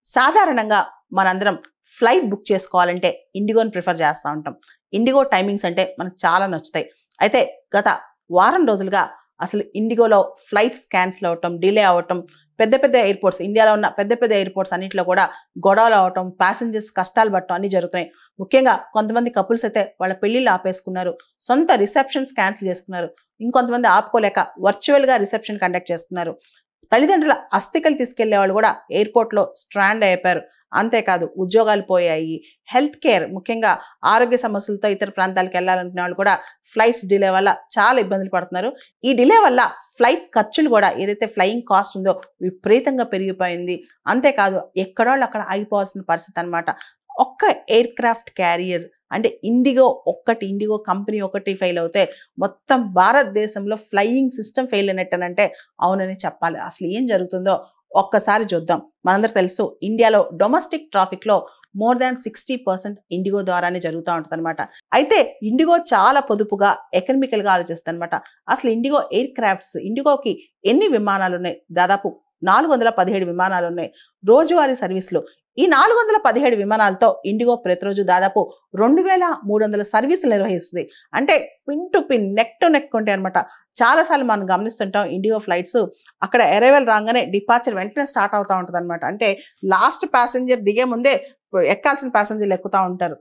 సాధారణంగా మనందరం flight book చేసుకోవాలంటే ఇండిగోని ప్రిఫర్ చేస్తూ ఉంటాం. ఇండిగో టైమింగ్స్ అంటే మనకు చాలా నచ్చుతాయి. అయితే గత వారం రోజులుగా అసలు ఇండిగోలో ఫ్లైట్స్ క్యాన్సిల్ అవ్వటం, డిలే అవ్వటం, పెద్ద పెద్ద ఎయిర్పోర్ట్స్, ఇండియాలో ఉన్న పెద్ద పెద్ద ఎయిర్పోర్ట్స్ అన్నింటిలో కూడా గొడవలు అవ్వటం, ప్యాసింజర్స్ కష్టాలు పడటం అన్నీ జరుగుతున్నాయి. ముఖ్యంగా కొంతమంది కపుల్స్ అయితే వాళ్ళ పెళ్ళిళ్ళు ఆపేసుకున్నారు, సొంత రిసెప్షన్స్ క్యాన్సిల్ చేసుకున్నారు. ఇంకొంతమంది ఆపుకోలేక వర్చువల్గా రిసెప్షన్ కండక్ట్ చేసుకున్నారు. తల్లిదండ్రుల అస్థికలు తీసుకెళ్లే వాళ్ళు కూడా ఎయిర్పోర్ట్లో స్ట్రాండ్ అయిపోయారు. అంతేకాదు ఉద్యోగాలు పోయాయి. హెల్త్ కేర్, ముఖ్యంగా ఆరోగ్య సమస్యలతో ఇతర ప్రాంతాలకు వెళ్ళాలనుకునే వాళ్ళు కూడా ఫ్లైట్స్ డిలే వల్ల చాలా ఇబ్బందులు పడుతున్నారు. ఈ డిలే వల్ల ఫ్లైట్ ఖర్చులు కూడా, ఏదైతే ఫ్లయింగ్ కాస్ట్ ఉందో విపరీతంగా పెరిగిపోయింది. అంతేకాదు ఎక్కడోళ్ళు అక్కడ ఆగిపోవాల్సిన పరిస్థితి అనమాట. ఒక్క ఎయిర్ క్రాఫ్ట్ క్యారియర్ అంటే ఇండిగో కంపెనీ ఒకటి ఫెయిల్ అవుతే మొత్తం భారతదేశంలో ఫ్లయింగ్ సిస్టమ్ ఫెయిల్ అయినట్టనంటే అవునని చెప్పాలి. అసలు ఏం జరుగుతుందో ఒక్కసారి చూద్దాం. మనందరూ తెలుసు, ఇండియాలో డొమెస్టిక్ ట్రాఫిక్లో మోర్ దాన్ 60% ఇండిగో ద్వారానే జరుగుతూ ఉంటుంది అనమాట. అయితే ఇండిగో చాలా పొదుపుగా, ఎకనమికల్గా ఆలోచిస్తుంది అనమాట. అసలు ఇండిగో ఎయిర్ క్రాఫ్ట్స్, ఇండిగోకి ఎన్ని విమానాలు ఉన్నాయి? దాదాపు 417 విమానాలు ఉన్నాయి రోజువారీ సర్వీసులు. ఈ 417 విమానాలతో ఇండిగో ప్రతిరోజు దాదాపు 2300 సర్వీసులు నిర్వహిస్తుంది. అంటే pin to pin, neck to neck ఉంటాయి అనమాట. చాలాసార్లు మనం గమనిస్తుంటాం ఇండిగో ఫ్లైట్స్ అక్కడ అరైవల్ రాగానే డిపార్చర్ వెంటనే స్టార్ట్ అవుతూ ఉంటుంది అనమాట. అంటే లాస్ట్ ప్యాసింజర్ దిగే ముందే ఎక్కాల్సిన ప్యాసింజర్లు ఎక్కుతూ ఉంటారు.